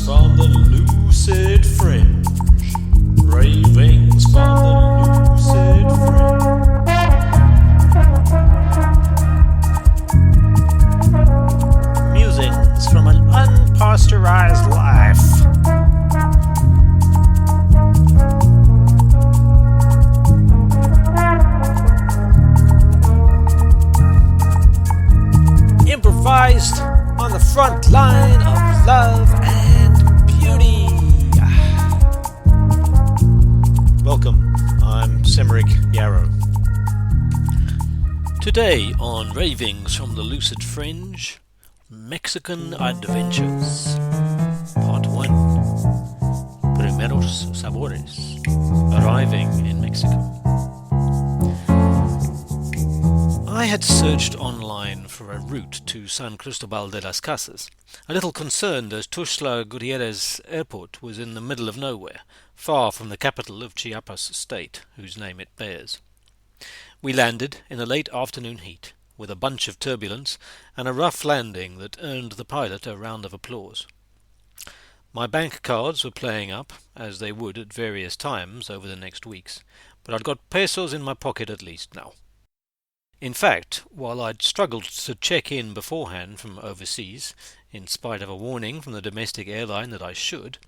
from the lucid fringe. Ravings from the lucid fringe. Musings from an unpasteurized life. Improvised on the front line of love and beauty. Welcome, I'm Semeric Yarrow. Today on Ravings from the Lucid Fringe, Mexican Adventures, Part 1, Primeros Sabores, Arriving in Mexico. I had searched online for a route to San Cristobal de las Casas, a little concerned as Tuxtla Gutierrez Airport was in the middle of nowhere, far from the capital of Chiapas state, whose name it bears. We landed in the late afternoon heat, with a bunch of turbulence and a rough landing that earned the pilot a round of applause. My bank cards were playing up, as they would at various times over the next weeks, but I'd got pesos in my pocket at least now. In fact, while I'd struggled to check in beforehand from overseas, in spite of a warning from the domestic airline that I should,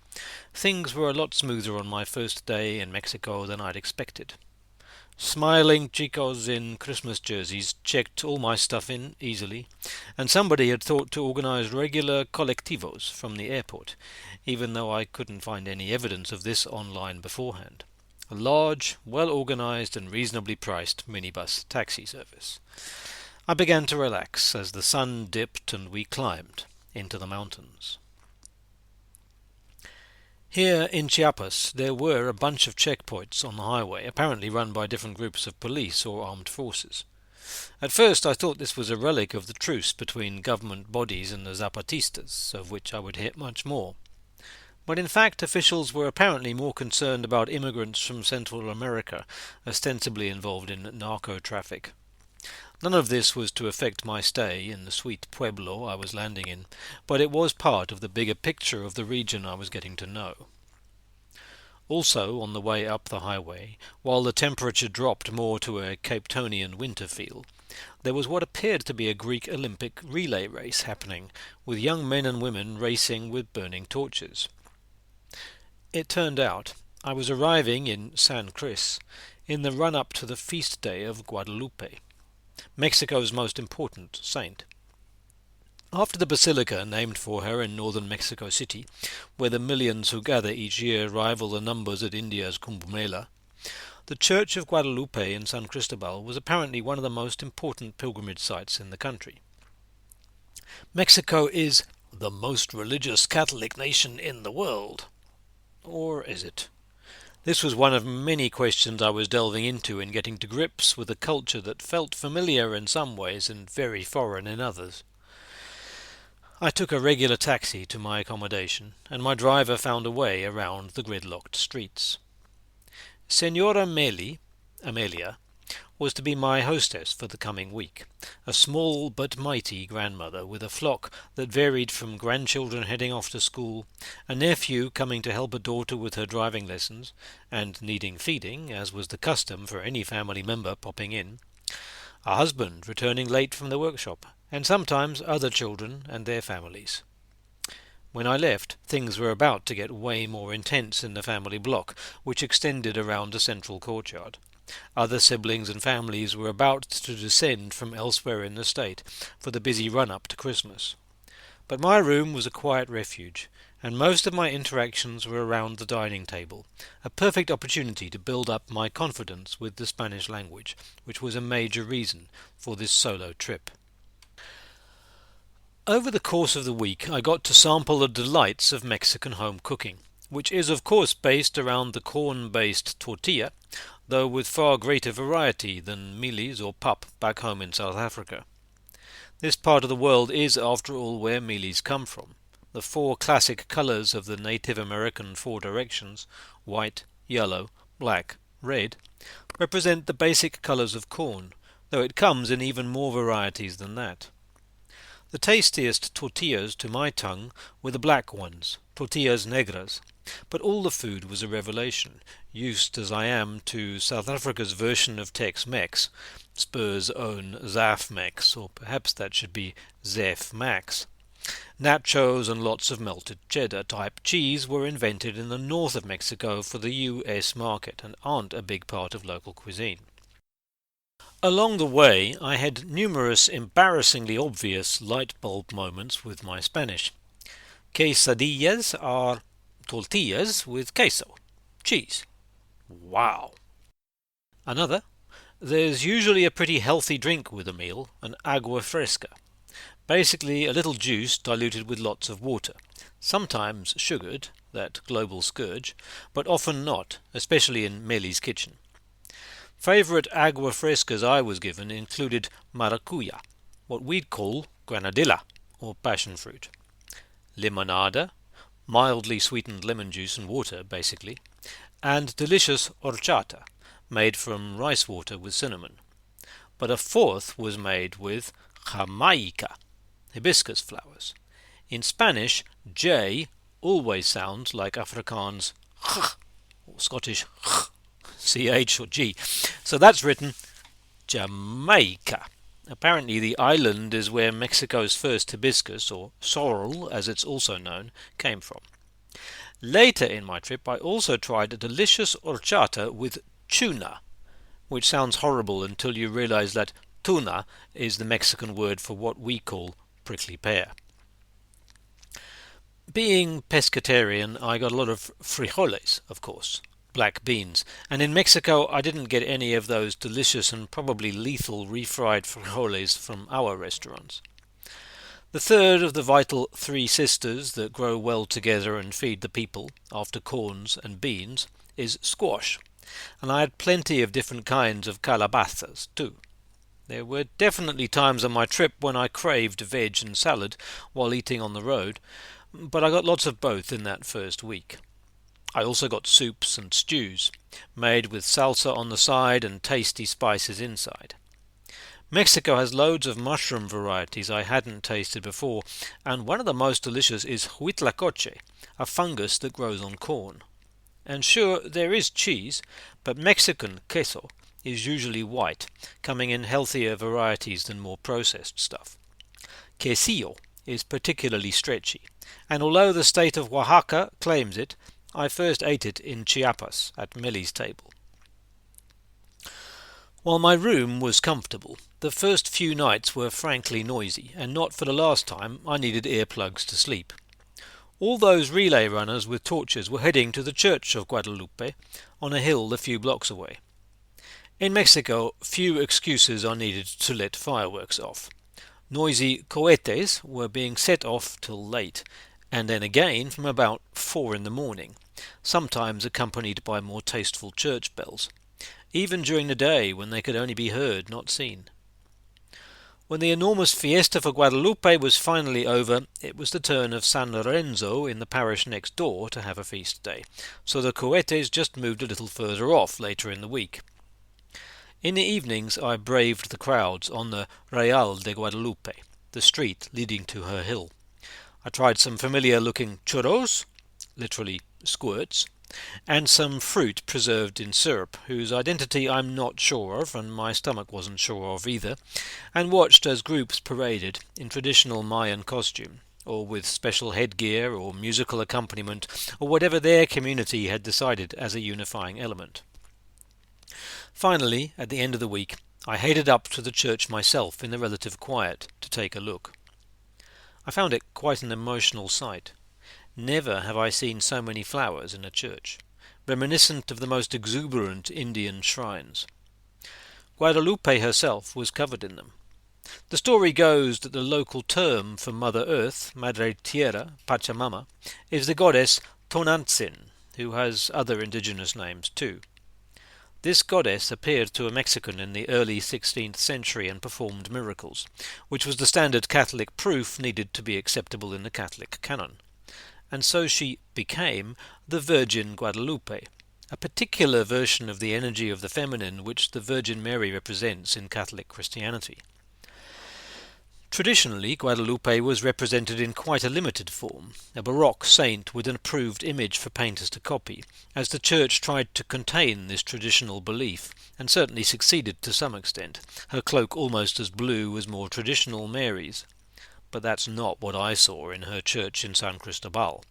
things were a lot smoother on my first day in Mexico than I'd expected. Smiling chicos in Christmas jerseys checked all my stuff in easily, and somebody had thought to organize regular colectivos from the airport, even though I couldn't find any evidence of this online beforehand. A large, well-organized and reasonably priced minibus taxi service. I began to relax as the sun dipped and we climbed into the mountains. Here in Chiapas there were a bunch of checkpoints on the highway, apparently run by different groups of police or armed forces. At first I thought this was a relic of the truce between government bodies and the Zapatistas, of which I would hear much more. But in fact officials were apparently more concerned about immigrants from Central America, ostensibly involved in narco-traffic. None of this was to affect my stay in the sweet pueblo I was landing in, but it was part of the bigger picture of the region I was getting to know. Also, on the way up the highway, while the temperature dropped more to a Capetonian winter feel, there was what appeared to be a Greek Olympic relay race happening, with young men and women racing with burning torches. It turned out I was arriving in San Cris in the run-up to the feast day of Guadalupe, Mexico's most important saint. After the basilica named for her in northern Mexico City, where the millions who gather each year rival the numbers at India's Kumbh Mela, the Church of Guadalupe in San Cristobal was apparently one of the most important pilgrimage sites in the country. Mexico is the most religious Catholic nation in the world. Or is it? This was one of many questions I was delving into in getting to grips with a culture that felt familiar in some ways and very foreign in others. I took a regular taxi to my accommodation, and my driver found a way around the gridlocked streets. Senora Amelia, was to be my hostess for the coming week, a small but mighty grandmother with a flock that varied from grandchildren heading off to school, a nephew coming to help a daughter with her driving lessons, and needing feeding, as was the custom for any family member popping in, a husband returning late from the workshop, and sometimes other children and their families. When I left, things were about to get way more intense in the family block, which extended around a central courtyard. Other siblings and families were about to descend from elsewhere in the state for the busy run-up to Christmas. But my room was a quiet refuge, and most of my interactions were around the dining table, a perfect opportunity to build up my confidence with the Spanish language, which was a major reason for this solo trip. Over the course of the week I got to sample the delights of Mexican home cooking, which is of course based around the corn-based tortilla, though with far greater variety than mealies or pap back home in South Africa. This part of the world is, after all, where mealies come from. The four classic colours of the Native American four directions, white, yellow, black, red, represent the basic colours of corn, though it comes in even more varieties than that. The tastiest tortillas to my tongue were the black ones, tortillas negras, but all the food was a revelation, used as I am to South Africa's version of Tex-Mex, Spur's own Zaf-Mex, or perhaps that should be Zef-Max. Nachos and lots of melted cheddar type cheese were invented in the north of Mexico for the US market and aren't a big part of local cuisine. Along the way, I had numerous embarrassingly obvious light bulb moments with my Spanish. Quesadillas are tortillas with queso, cheese. Wow! Another, there's usually a pretty healthy drink with a meal, an agua fresca. Basically a little juice diluted with lots of water, sometimes sugared, that global scourge, but often not, especially in Meli's kitchen. Favourite agua frescas I was given included maracuya, what we'd call granadilla, or passion fruit, limonada, mildly sweetened lemon juice and water basically, and delicious horchata, made from rice water with cinnamon. But a fourth was made with jamaica, hibiscus flowers. In Spanish, J always sounds like Afrikaans ch, or Scottish ch or g. So that's written Jamaica. Apparently the island is where Mexico's first hibiscus, or sorrel as it's also known, came from. Later in my trip I also tried a delicious horchata with tuna, which sounds horrible until you realize that tuna is the Mexican word for what we call prickly pear. Being pescatarian, I got a lot of frijoles, of course, black beans, and in Mexico I didn't get any of those delicious and probably lethal refried frijoles from our restaurants. The third of the vital three sisters that grow well together and feed the people, after corns and beans, is squash, and I had plenty of different kinds of calabazas too. There were definitely times on my trip when I craved veg and salad while eating on the road, but I got lots of both in that first week. I also got soups and stews, made with salsa on the side and tasty spices inside. Mexico has loads of mushroom varieties I hadn't tasted before, and one of the most delicious is huitlacoche, a fungus that grows on corn. And sure, there is cheese, but Mexican queso is usually white, coming in healthier varieties than more processed stuff. Quesillo is particularly stretchy, and although the state of Oaxaca claims it, I first ate it in Chiapas at Meli's table. While my room was comfortable, the first few nights were frankly noisy, and not for the last time I needed earplugs to sleep. All those relay runners with torches were heading to the Church of Guadalupe on a hill a few blocks away. In Mexico, few excuses are needed to let fireworks off. Noisy cohetes were being set off till late, and then again from about 4 in the morning, sometimes accompanied by more tasteful church bells, even during the day when they could only be heard, not seen. When the enormous fiesta for Guadalupe was finally over, it was the turn of San Lorenzo in the parish next door to have a feast day, so the cohetes just moved a little further off later in the week. In the evenings I braved the crowds on the Real de Guadalupe, the street leading to her hill. I tried some familiar-looking churros, literally squirts, and some fruit preserved in syrup, whose identity I'm not sure of, and my stomach wasn't sure of either, and watched as groups paraded in traditional Mayan costume, or with special headgear or musical accompaniment, or whatever their community had decided as a unifying element. Finally, at the end of the week, I headed up to the church myself in the relative quiet to take a look. I found it quite an emotional sight. Never have I seen so many flowers in a church, reminiscent of the most exuberant Indian shrines. Guadalupe herself was covered in them. The story goes that the local term for Mother Earth, Madre Tierra, Pachamama, is the goddess Tonantzin, who has other indigenous names too. This goddess appeared to a Mexican in the early 16th century and performed miracles, which was the standard Catholic proof needed to be acceptable in the Catholic canon. And so she became the Virgin Guadalupe, a particular version of the energy of the feminine which the Virgin Mary represents in Catholic Christianity. Traditionally, Guadalupe was represented in quite a limited form, a Baroque saint with an approved image for painters to copy, as the Church tried to contain this traditional belief, and certainly succeeded to some extent, her cloak almost as blue as more traditional Mary's. But that's not what I saw in her church in San Cristobal.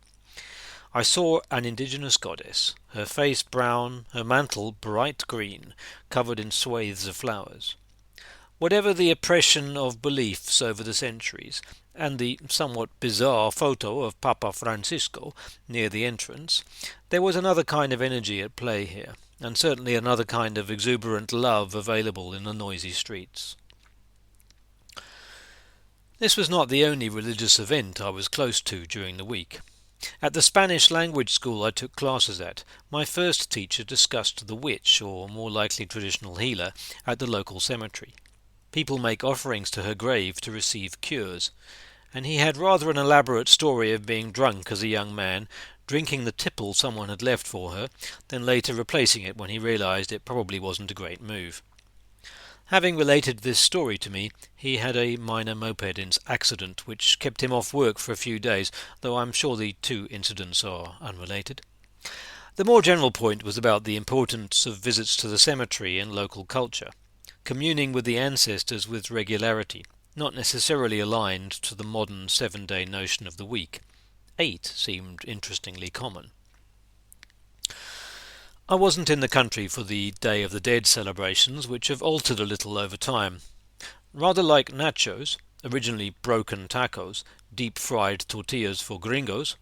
I saw an indigenous goddess, her face brown, her mantle bright green, covered in swathes of flowers. Whatever the oppression of beliefs over the centuries, and the somewhat bizarre photo of Papa Francisco near the entrance, there was another kind of energy at play here, and certainly another kind of exuberant love available in the noisy streets. This was not the only religious event I was close to during the week. At the Spanish language school I took classes at, my first teacher discussed the witch, or more likely traditional healer, at the local cemetery. People make offerings to her grave to receive cures, and he had rather an elaborate story of being drunk as a young man, drinking the tipple someone had left for her, then later replacing it when he realized it probably wasn't a great move. Having related this story to me, he had a minor moped accident which kept him off work for a few days, though I'm sure the two incidents are unrelated. The more general point was about the importance of visits to the cemetery in local culture, communing with the ancestors with regularity, not necessarily aligned to the modern 7-day notion of the week. 8 seemed interestingly common. I wasn't in the country for the Day of the Dead celebrations, which have altered a little over time. Rather like nachos, originally broken tacos, deep-fried tortillas for gringos,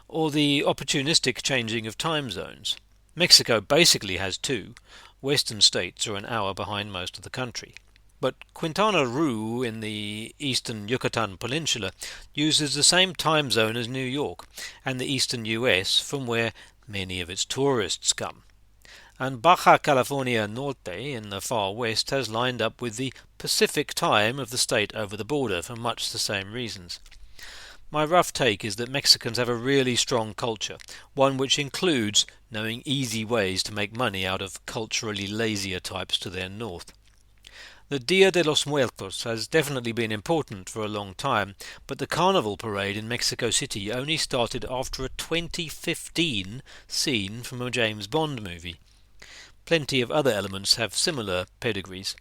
or the opportunistic changing of time zones. Mexico basically has two. Western states are an hour behind most of the country. But Quintana Roo in the eastern Yucatan Peninsula uses the same time zone as New York and the eastern US, from where many of its tourists come. And Baja California Norte in the far west has lined up with the Pacific time of the state over the border for much the same reasons. My rough take is that Mexicans have a really strong culture, one which includes knowing easy ways to make money out of culturally lazier types to their north. The Dia de los Muertos has definitely been important for a long time, but the Carnival parade in Mexico City only started after a 2015 scene from a James Bond movie. Plenty of other elements have similar pedigrees.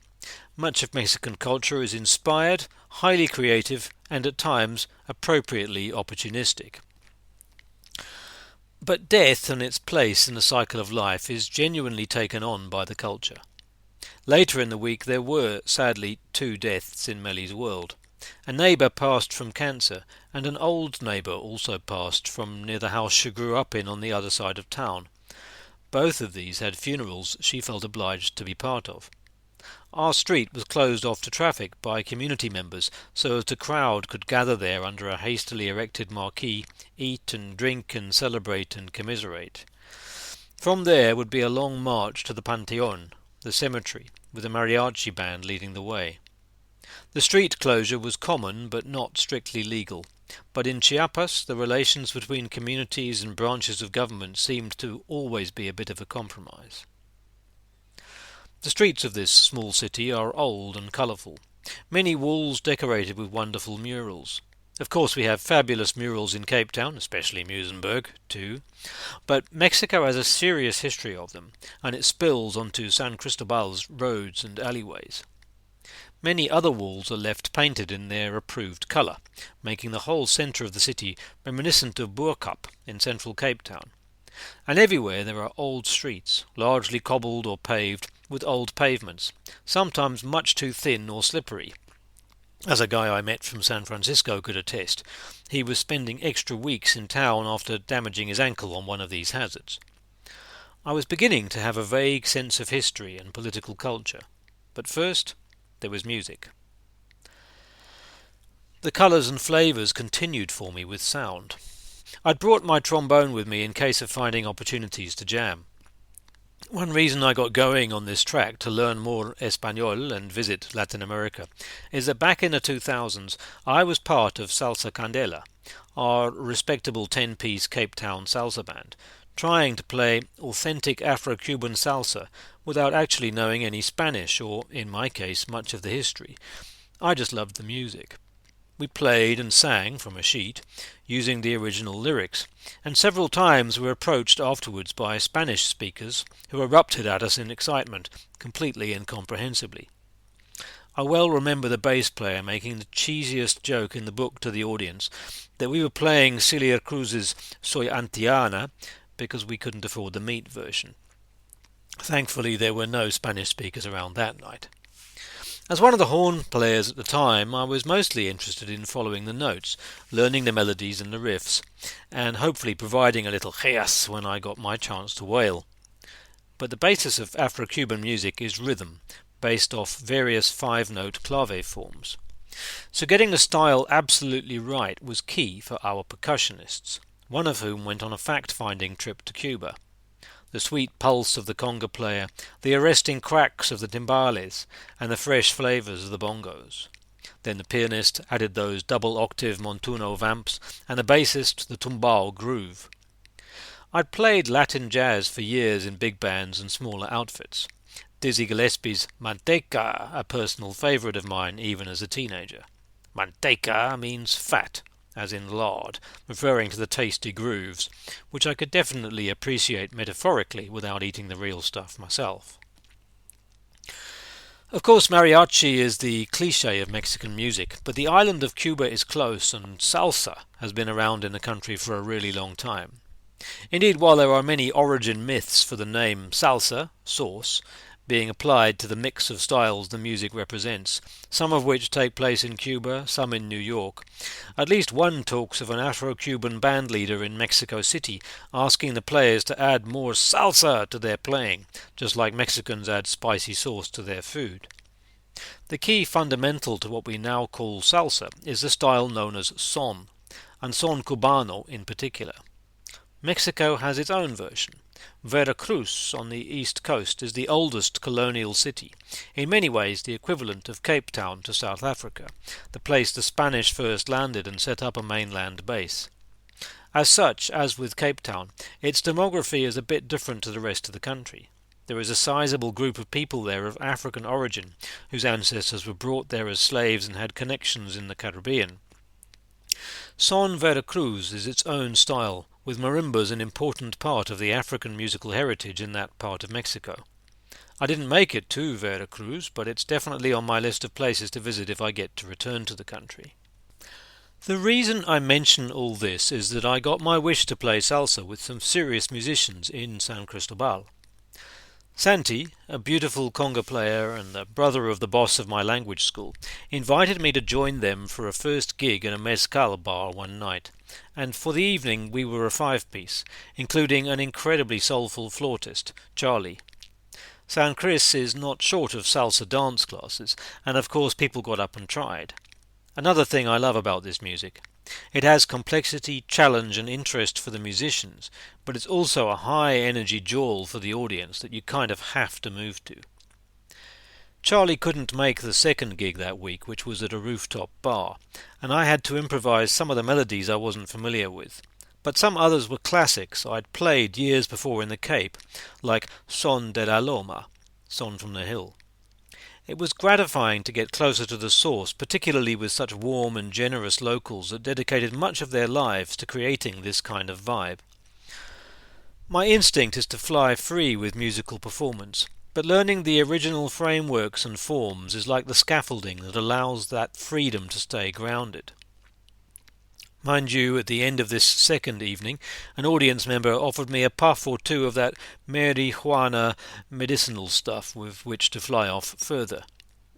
Much of Mexican culture is inspired, highly creative, and at times appropriately opportunistic. But death and its place in the cycle of life is genuinely taken on by the culture. Later in the week there were, sadly, 2 deaths in Melly's world. A neighbour passed from cancer, and an old neighbour also passed from near the house she grew up in on the other side of town. Both of these had funerals she felt obliged to be part of. Our street was closed off to traffic by community members so as the crowd could gather there under a hastily erected marquee, eat and drink and celebrate and commiserate. From there would be a long march to the Panteón, the cemetery, with a mariachi band leading the way. The street closure was common but not strictly legal, but in Chiapas the relations between communities and branches of government seemed to always be a bit of a compromise. The streets of this small city are old and colourful, many walls decorated with wonderful murals. Of course we have fabulous murals in Cape Town, especially Muizenberg, too, but Mexico has a serious history of them, and it spills onto San Cristobal's roads and alleyways. Many other walls are left painted in their approved colour, making the whole centre of the city reminiscent of Boerkap in central Cape Town. And everywhere there are old streets, largely cobbled or paved, with old pavements, sometimes much too thin or slippery. As a guy I met from San Francisco could attest, he was spending extra weeks in town after damaging his ankle on one of these hazards. I was beginning to have a vague sense of history and political culture, but first there was music. The colours and flavours continued for me with sound. I'd brought my trombone with me in case of finding opportunities to jam. One reason I got going on this track to learn more Espanol and visit Latin America is that back in the 2000s I was part of Salsa Candela, our respectable 10-piece Cape Town salsa band, trying to play authentic Afro-Cuban salsa without actually knowing any Spanish or, in my case, much of the history. I just loved the music. We played and sang from a sheet, using the original lyrics, and several times were approached afterwards by Spanish speakers who erupted at us in excitement, completely incomprehensibly. I well remember the bass player making the cheesiest joke in the book to the audience that we were playing Celia Cruz's Soy Antiana because we couldn't afford the meat version. Thankfully there were no Spanish speakers around that night. As one of the horn players at the time, I was mostly interested in following the notes, learning the melodies and the riffs, and hopefully providing a little chaos when I got my chance to wail. But the basis of Afro-Cuban music is rhythm, based off various five-note clave forms. So getting the style absolutely right was key for our percussionists, one of whom went on a fact-finding trip to Cuba. The sweet pulse of the conga player, the arresting cracks of the timbales, and the fresh flavours of the bongos. Then the pianist added those double-octave Montuno vamps, and the bassist the tumbao groove. I'd played Latin jazz for years in big bands and smaller outfits. Dizzy Gillespie's Manteca, a personal favourite of mine even as a teenager. Manteca means fat, as in lard, referring to the tasty grooves, which I could definitely appreciate metaphorically without eating the real stuff myself. Of course, mariachi is the cliché of Mexican music, but the island of Cuba is close, and salsa has been around in the country for a really long time. Indeed, while there are many origin myths for the name salsa, sauce, being applied to the mix of styles the music represents, some of which take place in Cuba, some in New York. At least one talks of an Afro-Cuban band leader in Mexico City asking the players to add more salsa to their playing, just like Mexicans add spicy sauce to their food. The key fundamental to what we now call salsa is the style known as son, and son cubano in particular. Mexico has its own version. Veracruz on the east coast is the oldest colonial city, in many ways the equivalent of Cape Town to South Africa, the place the Spanish first landed and set up a mainland base. As such, as with Cape Town, its demography is a bit different to the rest of the country. There is a sizable group of people there of African origin, whose ancestors were brought there as slaves and had connections in the Caribbean. Son Veracruz is its own style, with marimbas an important part of the African musical heritage in that part of Mexico. I didn't make it to Veracruz, but it's definitely on my list of places to visit if I get to return to the country. The reason I mention all this is that I got my wish to play salsa with some serious musicians in San Cristobal. Santi, a beautiful conga player and the brother of the boss of my language school, invited me to join them for a first gig in a mezcal bar one night, and for the evening we were a five-piece, including an incredibly soulful flautist, Charlie. San Cris is not short of salsa dance classes, and of course people got up and tried. Another thing I love about this music. It has complexity, challenge and interest for the musicians, but it's also a high-energy jawl for the audience that you kind of have to move to. Charlie couldn't make the second gig that week, which was at a rooftop bar, and I had to improvise some of the melodies I wasn't familiar with. But some others were classics I'd played years before in the Cape, like Son de la Loma, Son from the Hill. It was gratifying to get closer to the source, particularly with such warm and generous locals that dedicated much of their lives to creating this kind of vibe. My instinct is to fly free with musical performance, but learning the original frameworks and forms is like the scaffolding that allows that freedom to stay grounded. Mind you, at the end of this second evening, an audience member offered me a puff or two of that marijuana medicinal stuff with which to fly off further.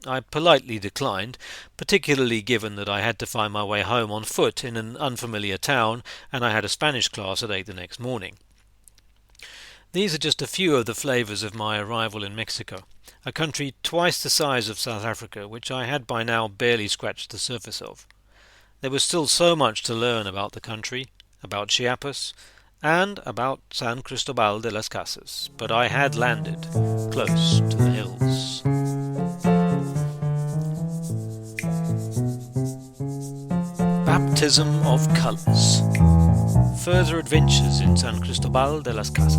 I politely declined, particularly given that I had to find my way home on foot in an unfamiliar town, and I had a Spanish class at 8 the next morning. These are just a few of the flavours of my arrival in Mexico, a country twice the size of South Africa, which I had by now barely scratched the surface of. There was still so much to learn about the country, about Chiapas, and about San Cristobal de las Casas, but I had landed close to the hills. Baptism of Colours. Further adventures in San Cristobal de las Casas.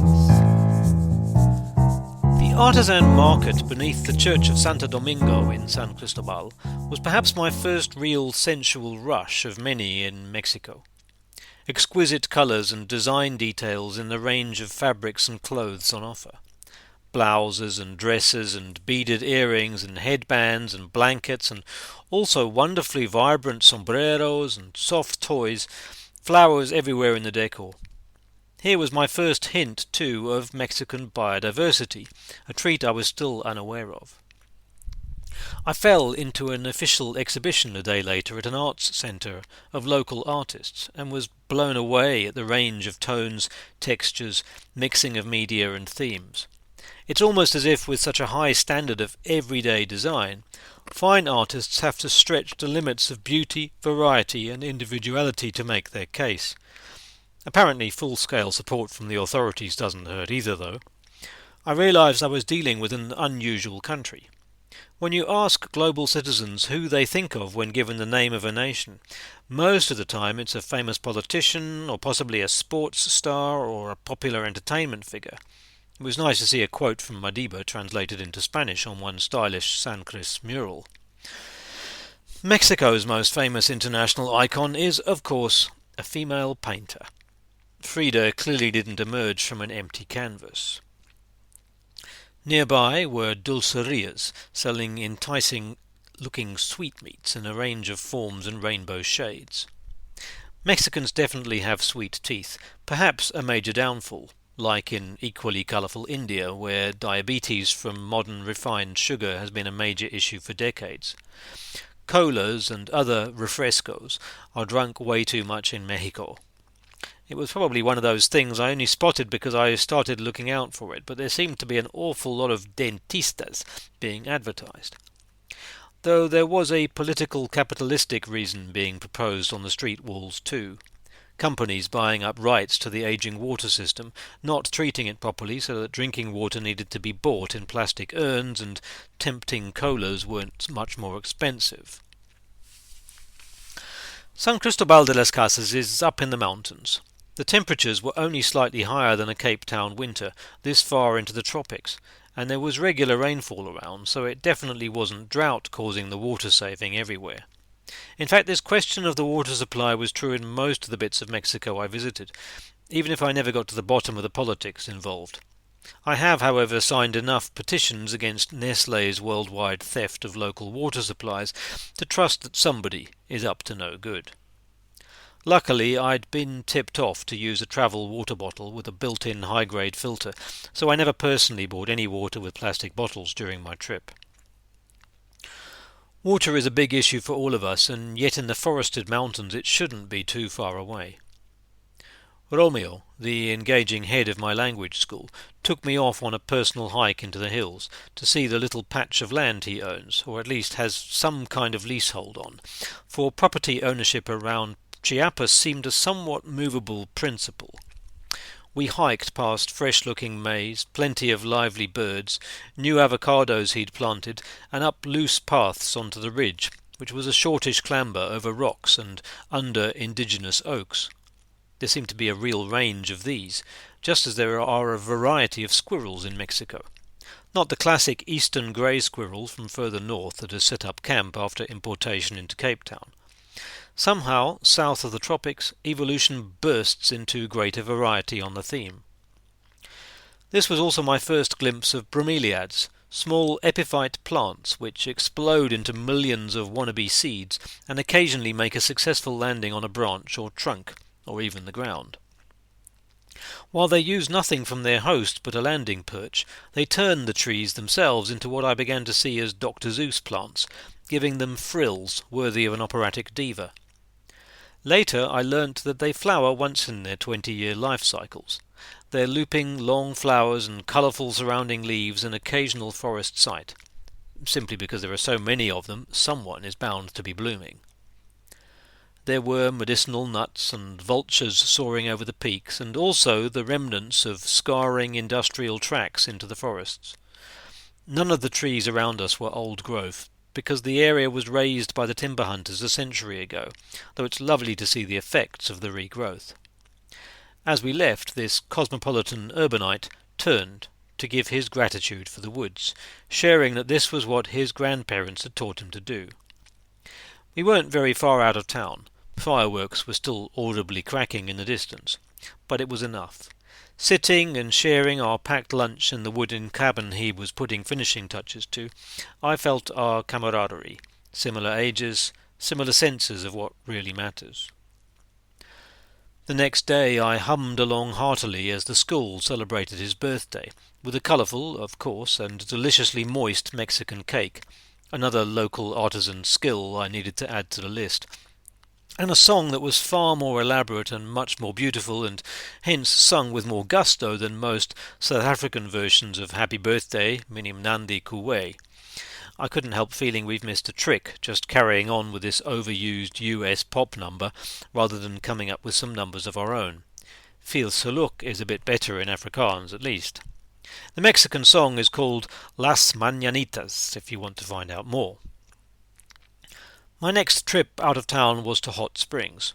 The The artisan market beneath the church of Santo Domingo in San Cristobal was perhaps my first real sensual rush of many in Mexico. Exquisite colours and design details in the range of fabrics and clothes on offer. Blouses and dresses and beaded earrings and headbands and blankets, and also wonderfully vibrant sombreros and soft toys, flowers everywhere in the decor. Here was my first hint, too, of Mexican biodiversity, a treat I was still unaware of. I fell into an official exhibition a day later at an arts centre of local artists, and was blown away at the range of tones, textures, mixing of media and themes. It's almost as if, with such a high standard of everyday design, fine artists have to stretch the limits of beauty, variety and individuality to make their case. Apparently full-scale support from the authorities doesn't hurt either, though. I realised I was dealing with an unusual country. When you ask global citizens who they think of when given the name of a nation, most of the time it's a famous politician, or possibly a sports star, or a popular entertainment figure. It was nice to see a quote from Madiba translated into Spanish on one stylish San Cris mural. Mexico's most famous international icon is, of course, a female painter. Frida clearly didn't emerge from an empty canvas. Nearby were dulcerias selling enticing-looking sweetmeats in a range of forms and rainbow shades. Mexicans definitely have sweet teeth, perhaps a major downfall, like in equally colourful India, where diabetes from modern refined sugar has been a major issue for decades. Colas and other refrescos are drunk way too much in Mexico. It was probably one of those things I only spotted because I started looking out for it, but there seemed to be an awful lot of dentistas being advertised. Though there was a political capitalistic reason being proposed on the street walls too. Companies buying up rights to the aging water system, not treating it properly so that drinking water needed to be bought in plastic urns and tempting colas weren't much more expensive. San Cristobal de las Casas is up in the mountains. The temperatures were only slightly higher than a Cape Town winter, this far into the tropics, and there was regular rainfall around, so it definitely wasn't drought causing the water saving everywhere. In fact, this question of the water supply was true in most of the bits of Mexico I visited, even if I never got to the bottom of the politics involved. I have, however, signed enough petitions against Nestlé's worldwide theft of local water supplies to trust that somebody is up to no good. Luckily, I'd been tipped off to use a travel water bottle with a built-in high-grade filter, so I never personally bought any water with plastic bottles during my trip. Water is a big issue for all of us, and yet in the forested mountains it shouldn't be too far away. Romeo, the engaging head of my language school, took me off on a personal hike into the hills to see the little patch of land he owns, or at least has some kind of leasehold on, for property ownership around Chiapas seemed a somewhat movable principle. We hiked past fresh-looking maize, plenty of lively birds, new avocados he'd planted, and up loose paths onto the ridge, which was a shortish clamber over rocks and under indigenous oaks. There seemed to be a real range of these, just as there are a variety of squirrels in Mexico. Not the classic eastern grey squirrel from further north that has set up camp after importation into Cape Town. Somehow, south of the tropics, evolution bursts into greater variety on the theme. This was also my first glimpse of bromeliads, small epiphyte plants which explode into millions of wannabe seeds and occasionally make a successful landing on a branch or trunk, or even the ground. While they use nothing from their host but a landing perch, they turn the trees themselves into what I began to see as Dr. Seuss plants, giving them frills worthy of an operatic diva. Later I learnt that they flower once in their 20-year life cycles. Their looping long flowers and colourful surrounding leaves an occasional forest sight. Simply because there are so many of them, someone is bound to be blooming. There were medicinal nuts and vultures soaring over the peaks, and also the remnants of scarring industrial tracks into the forests. None of the trees around us were old growth, because the area was razed by the timber hunters a century ago, though it's lovely to see the effects of the regrowth. As we left, this cosmopolitan urbanite turned to give his gratitude for the woods, sharing that this was what his grandparents had taught him to do. We weren't very far out of town. Fireworks were still audibly cracking in the distance, but it was enough. Sitting and sharing our packed lunch in the wooden cabin he was putting finishing touches to, I felt our camaraderie, similar ages, similar senses of what really matters. The next day I hummed along heartily as the school celebrated his birthday, with a colourful, of course, and deliciously moist Mexican cake, another local artisan skill I needed to add to the list, and a song that was far more elaborate and much more beautiful, and hence sung with more gusto than most South African versions of Happy Birthday, Minim Nandi Kuwe. I couldn't help feeling we've missed a trick, just carrying on with this overused US pop number, rather than coming up with some numbers of our own. Feel Suluk is a bit better in Afrikaans, at least. The Mexican song is called Las Mañanitas, if you want to find out more. My next trip out of town was to Hot Springs.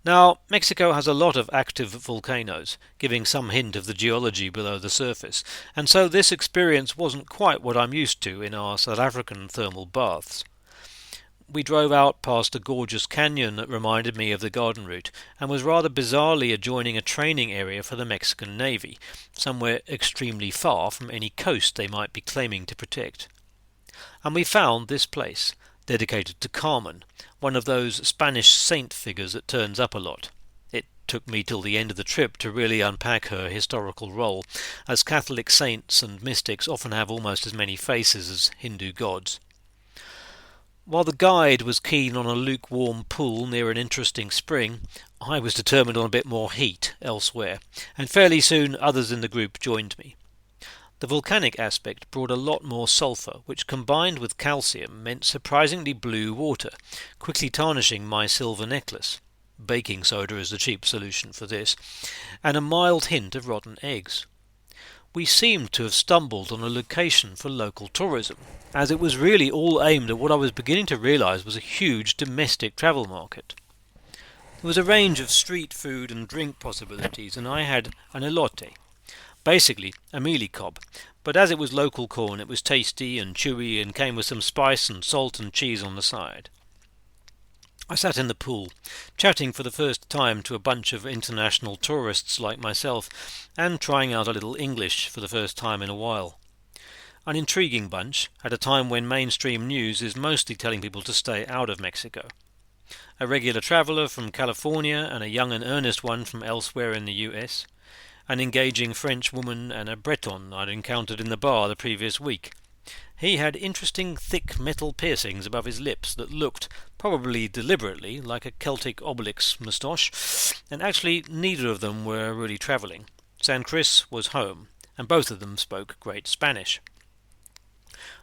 Now, Mexico has a lot of active volcanoes, giving some hint of the geology below the surface, and so this experience wasn't quite what I'm used to in our South African thermal baths. We drove out past a gorgeous canyon that reminded me of the Garden Route, and was rather bizarrely adjoining a training area for the Mexican Navy, somewhere extremely far from any coast they might be claiming to protect. And we found this place, dedicated to Carmen, one of those Spanish saint figures that turns up a lot. It took me till the end of the trip to really unpack her historical role, as Catholic saints and mystics often have almost as many faces as Hindu gods. While the guide was keen on a lukewarm pool near an interesting spring, I was determined on a bit more heat elsewhere, and fairly soon others in the group joined me. The volcanic aspect brought a lot more sulphur, which combined with calcium meant surprisingly blue water, quickly tarnishing my silver necklace. Baking soda is the cheap solution for this, and a mild hint of rotten eggs. We seemed to have stumbled on a location for local tourism, as it was really all aimed at what I was beginning to realise was a huge domestic travel market. There was a range of street food and drink possibilities, and I had an elote. Basically, a mealie cob, but as it was local corn it was tasty and chewy and came with some spice and salt and cheese on the side. I sat in the pool, chatting for the first time to a bunch of international tourists like myself, and trying out a little English for the first time in a while. An intriguing bunch, at a time when mainstream news is mostly telling people to stay out of Mexico. A regular traveller from California and a young and earnest one from elsewhere in the US. An engaging French woman and a Breton I'd encountered in the bar the previous week. He had interesting thick metal piercings above his lips that looked, probably deliberately, like a Celtic Obelix moustache, and actually neither of them were really travelling. Cris was home, and both of them spoke great Spanish.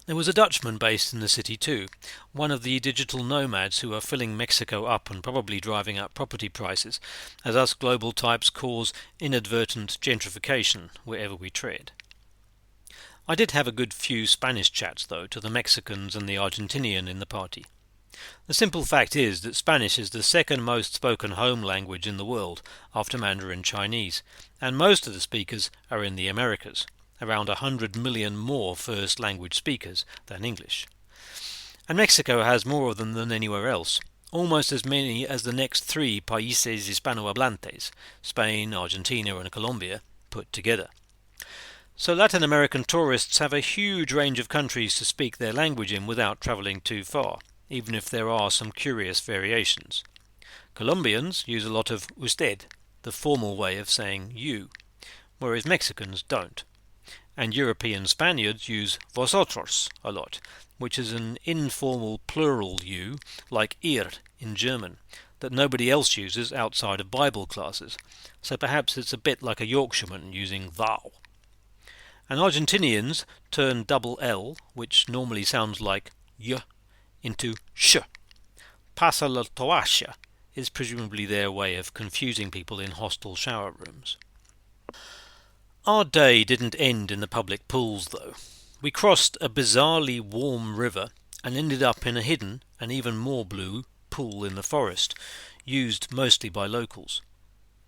There was a Dutchman based in the city too, one of the digital nomads who are filling Mexico up and probably driving up property prices, as us global types cause inadvertent gentrification wherever we tread. I did have a good few Spanish chats, though, to the Mexicans and the Argentinian in the party. The simple fact is that Spanish is the second most spoken home language in the world, after Mandarin Chinese, and most of the speakers are in the Americas. Around 100 million more first-language speakers than English. And Mexico has more of them than anywhere else, almost as many as the next three países hispanohablantes, Spain, Argentina and Colombia, put together. So Latin American tourists have a huge range of countries to speak their language in without travelling too far, even if there are some curious variations. Colombians use a lot of usted, the formal way of saying you, whereas Mexicans don't. And European Spaniards use vosotros a lot, which is an informal plural you, like ihr in German, that nobody else uses outside of Bible classes, so perhaps it's a bit like a Yorkshireman using thou. And Argentinians turn double L, which normally sounds like y, into sh. Pasa la toalla is presumably their way of confusing people in hostel shower rooms. Our day didn't end in the public pools, though. We crossed a bizarrely warm river and ended up in a hidden, and even more blue, pool in the forest, used mostly by locals.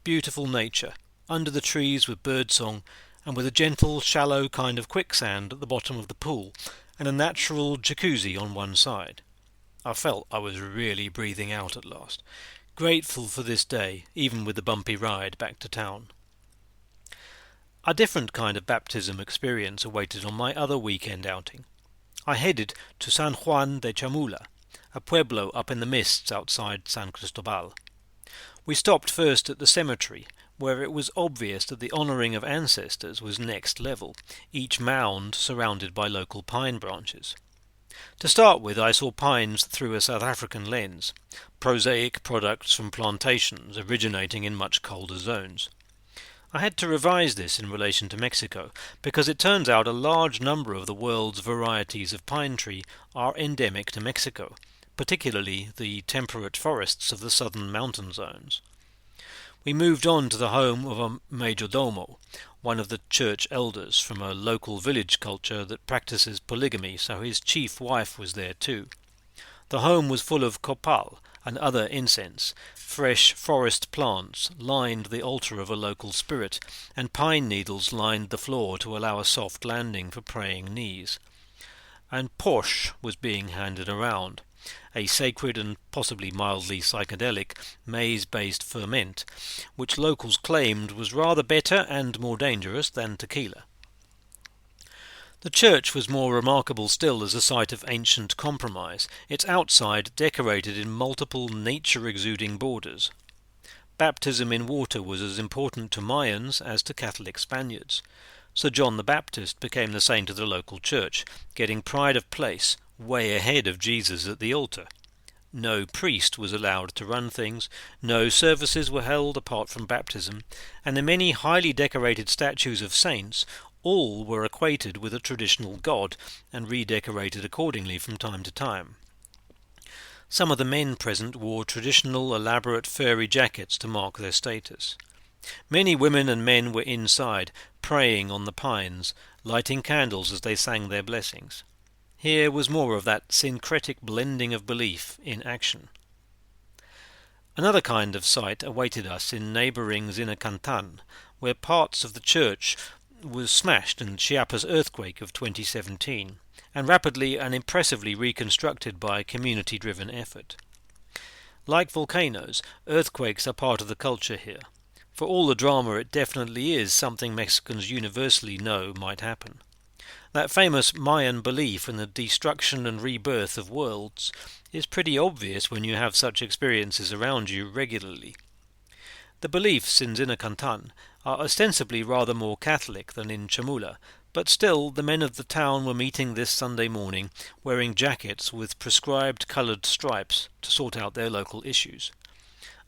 Beautiful nature, under the trees with birdsong, and with a gentle, shallow kind of quicksand at the bottom of the pool, and a natural jacuzzi on one side. I felt I was really breathing out at last, grateful for this day, even with the bumpy ride back to town. A different kind of baptism experience awaited on my other weekend outing. I headed to San Juan de Chamula, a pueblo up in the mists outside San Cristobal. We stopped first at the cemetery, where it was obvious that the honouring of ancestors was next level, each mound surrounded by local pine branches. To start with, I saw pines through a South African lens, prosaic products from plantations originating in much colder zones. I had to revise this in relation to Mexico, because it turns out a large number of the world's varieties of pine tree are endemic to Mexico, particularly the temperate forests of the southern mountain zones. We moved on to the home of a majordomo, one of the church elders from a local village culture that practices polygamy, so his chief wife was there too. The home was full of copal and other incense. Fresh forest plants lined the altar of a local spirit, and pine needles lined the floor to allow a soft landing for praying knees. And posh was being handed around, a sacred and possibly mildly psychedelic maize-based ferment, which locals claimed was rather better and more dangerous than tequila. The church was more remarkable still as a site of ancient compromise, its outside decorated in multiple nature-exuding borders. Baptism in water was as important to Mayans as to Catholic Spaniards. Sir John the Baptist became the saint of the local church, getting pride of place way ahead of Jesus at the altar. No priest was allowed to run things, no services were held apart from baptism, and the many highly decorated statues of saints all were equated with a traditional god and redecorated accordingly from time to time. Some of the men present wore traditional elaborate furry jackets to mark their status. Many women and men were inside, praying on the pines, lighting candles as they sang their blessings. Here was more of that syncretic blending of belief in action. Another kind of sight awaited us in neighbouring Zinacantan, where parts of the church was smashed in Chiapas earthquake of 2017, and rapidly and impressively reconstructed by community-driven effort. Like volcanoes, earthquakes are part of the culture here. For all the drama, it definitely is something Mexicans universally know might happen. That famous Mayan belief in the destruction and rebirth of worlds is pretty obvious when you have such experiences around you regularly. The beliefs in Zinacantan are ostensibly rather more Catholic than in Chamula, but still the men of the town were meeting this Sunday morning wearing jackets with prescribed coloured stripes to sort out their local issues.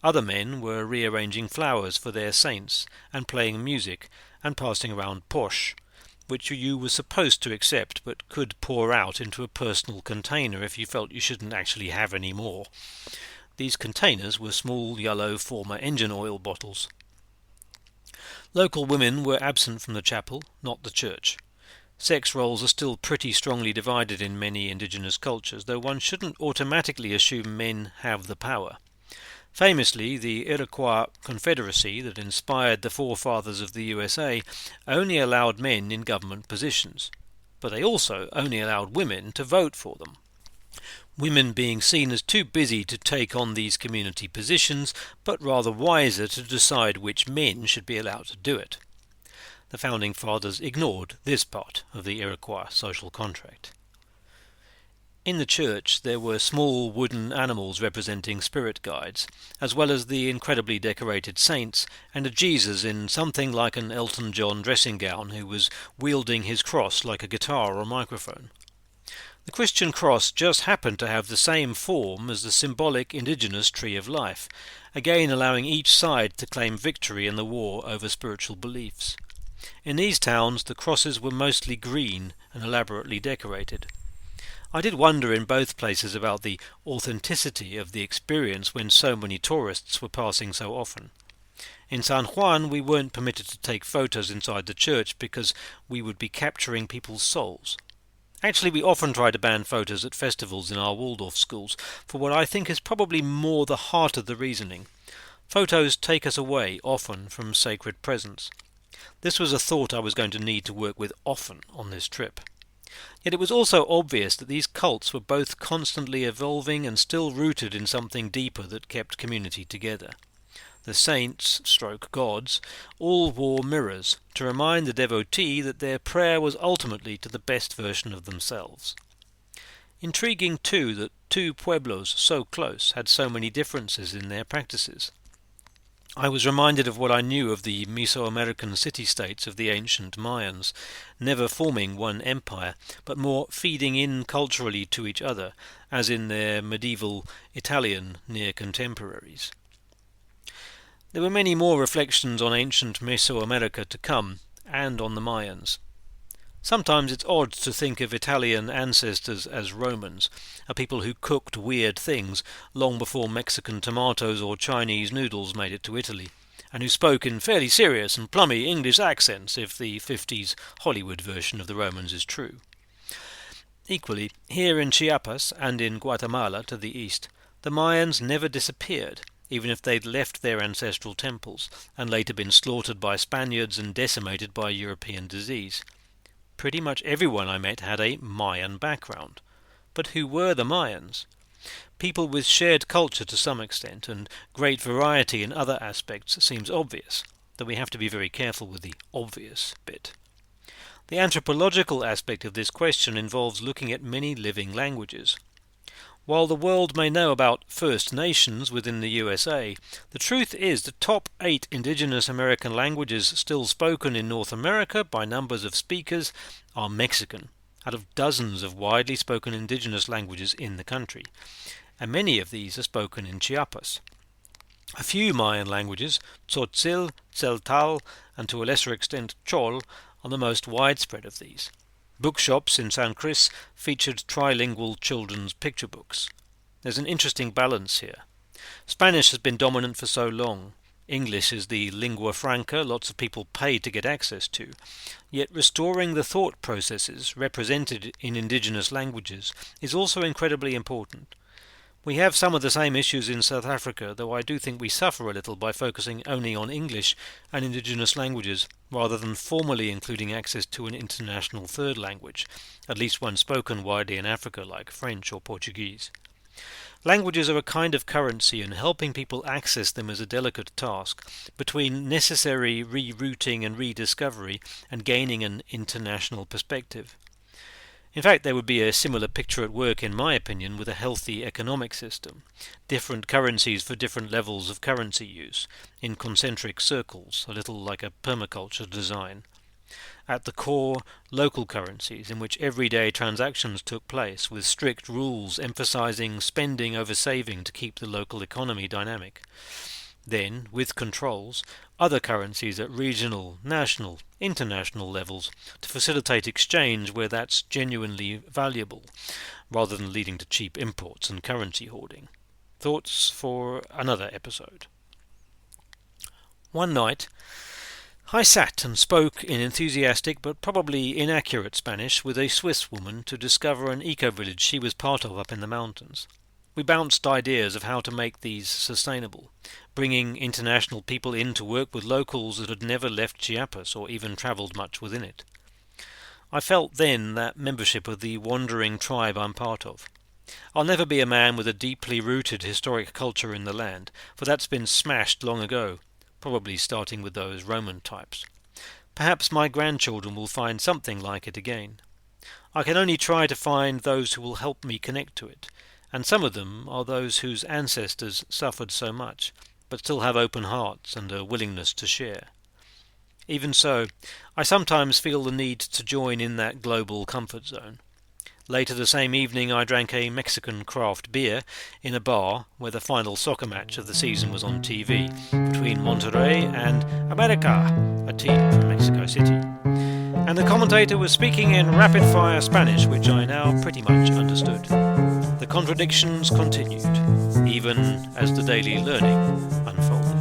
Other men were rearranging flowers for their saints and playing music and passing around posh, which you were supposed to accept but could pour out into a personal container if you felt you shouldn't actually have any more. These containers were small yellow former engine oil bottles. Local women were absent from the chapel, not the church. Sex roles are still pretty strongly divided in many indigenous cultures, though one shouldn't automatically assume men have the power. Famously, the Iroquois Confederacy that inspired the forefathers of the USA only allowed men in government positions, but they also only allowed women to vote for them. Women being seen as too busy to take on these community positions, but rather wiser to decide which men should be allowed to do it. The Founding Fathers ignored this part of the Iroquois social contract. In the church there were small wooden animals representing spirit guides, as well as the incredibly decorated saints, and a Jesus in something like an Elton John dressing gown who was wielding his cross like a guitar or microphone. The Christian cross just happened to have the same form as the symbolic indigenous tree of life, again allowing each side to claim victory in the war over spiritual beliefs. In these towns the crosses were mostly green and elaborately decorated. I did wonder in both places about the authenticity of the experience when so many tourists were passing so often. In San Juan we weren't permitted to take photos inside the church because we would be capturing people's souls. Actually, we often try to ban photos at festivals in our Waldorf schools, for what I think is probably more the heart of the reasoning. Photos take us away, often, from sacred presence. This was a thought I was going to need to work with often on this trip. Yet it was also obvious that these cults were both constantly evolving and still rooted in something deeper that kept community together. The saints/gods all wore mirrors to remind the devotee that their prayer was ultimately to the best version of themselves. Intriguing too that two pueblos so close had so many differences in their practices. I was reminded of what I knew of the Mesoamerican city-states of the ancient Mayans, never forming one empire, but more feeding in culturally to each other, as in their medieval Italian near contemporaries. There were many more reflections on ancient Mesoamerica to come, and on the Mayans. Sometimes it's odd to think of Italian ancestors as Romans, a people who cooked weird things long before Mexican tomatoes or Chinese noodles made it to Italy, and who spoke in fairly serious and plummy English accents if the 50s Hollywood version of the Romans is true. Equally, here in Chiapas and in Guatemala to the east, the Mayans never disappeared, even if they'd left their ancestral temples and later been slaughtered by Spaniards and decimated by European disease. Pretty much everyone I met had a Mayan background. But who were the Mayans? People with shared culture to some extent, and great variety in other aspects seems obvious, though we have to be very careful with the obvious bit. The anthropological aspect of this question involves looking at many living languages. While the world may know about First Nations within the USA, the truth is the top 8 indigenous American languages still spoken in North America by numbers of speakers are Mexican, out of dozens of widely spoken indigenous languages in the country, and many of these are spoken in Chiapas. A few Mayan languages, Tzotzil, Tzeltal, and to a lesser extent Chol, are the most widespread of these. Bookshops in Cris featured trilingual children's picture books. There's an interesting balance here. Spanish has been dominant for so long. English is the lingua franca lots of people pay to get access to. Yet restoring the thought processes represented in indigenous languages is also incredibly important. We have some of the same issues in South Africa, though I do think we suffer a little by focusing only on English and indigenous languages, rather than formally including access to an international third language, at least one spoken widely in Africa like French or Portuguese. Languages are a kind of currency, and helping people access them is a delicate task, between necessary rerouting and rediscovery and gaining an international perspective. In fact, there would be a similar picture at work, in my opinion, with a healthy economic system. Different currencies for different levels of currency use, in concentric circles, a little like a permaculture design. At the core, local currencies in which everyday transactions took place, with strict rules emphasizing spending over saving to keep the local economy dynamic. Then, with controls, other currencies at regional, national, international levels to facilitate exchange where that's genuinely valuable, rather than leading to cheap imports and currency hoarding. Thoughts for another episode. One night, I sat and spoke in enthusiastic but probably inaccurate Spanish with a Swiss woman to discover an eco-village she was part of up in the mountains. We bounced ideas of how to make these sustainable, bringing international people in to work with locals that had never left Chiapas or even travelled much within it. I felt then that membership of the wandering tribe I'm part of. I'll never be a man with a deeply rooted historic culture in the land, for that's been smashed long ago, probably starting with those Roman types. Perhaps my grandchildren will find something like it again. I can only try to find those who will help me connect to it, and some of them are those whose ancestors suffered so much, but still have open hearts and a willingness to share. Even so, I sometimes feel the need to join in that global comfort zone. Later the same evening I drank a Mexican craft beer in a bar where the final soccer match of the season was on TV between Monterrey and America, a team from Mexico City. And the commentator was speaking in rapid-fire Spanish, which I now pretty much understood. The contradictions continued, even as the daily learning unfolded.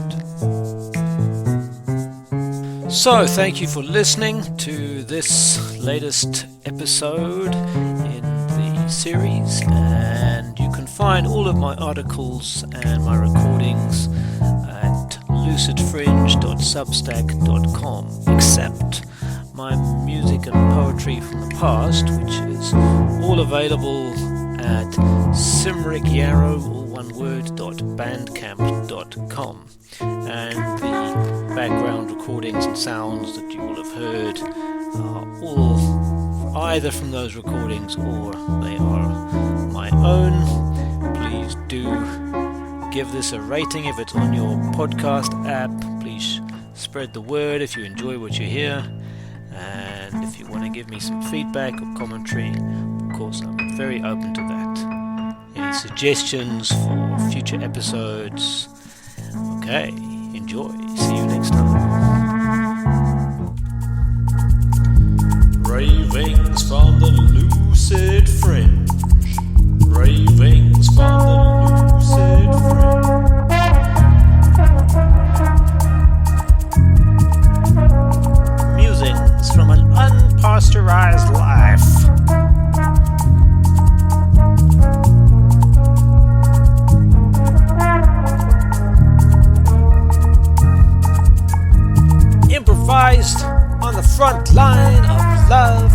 So, thank you for listening to this latest episode in the series, and you can find all of my articles and my recordings at lucidfringe.co.uk. cris.substack.com, except my music and poetry from the past, which is all available at simrickyarrow, all one word, .bandcamp.com. And the background recordings and sounds that you will have heard are all either from those recordings or they are my own. Please do give this a rating if it's on your podcast app. Please spread the word if you enjoy what you hear. And if you want to give me some feedback or commentary, of course, I'm very open to that. Any suggestions for future episodes? Okay, enjoy. See you next time. Ravings from the lucid fringe. Ravings from the lucid fringe. Musings from an unpasteurized life. Improvised on the front line of love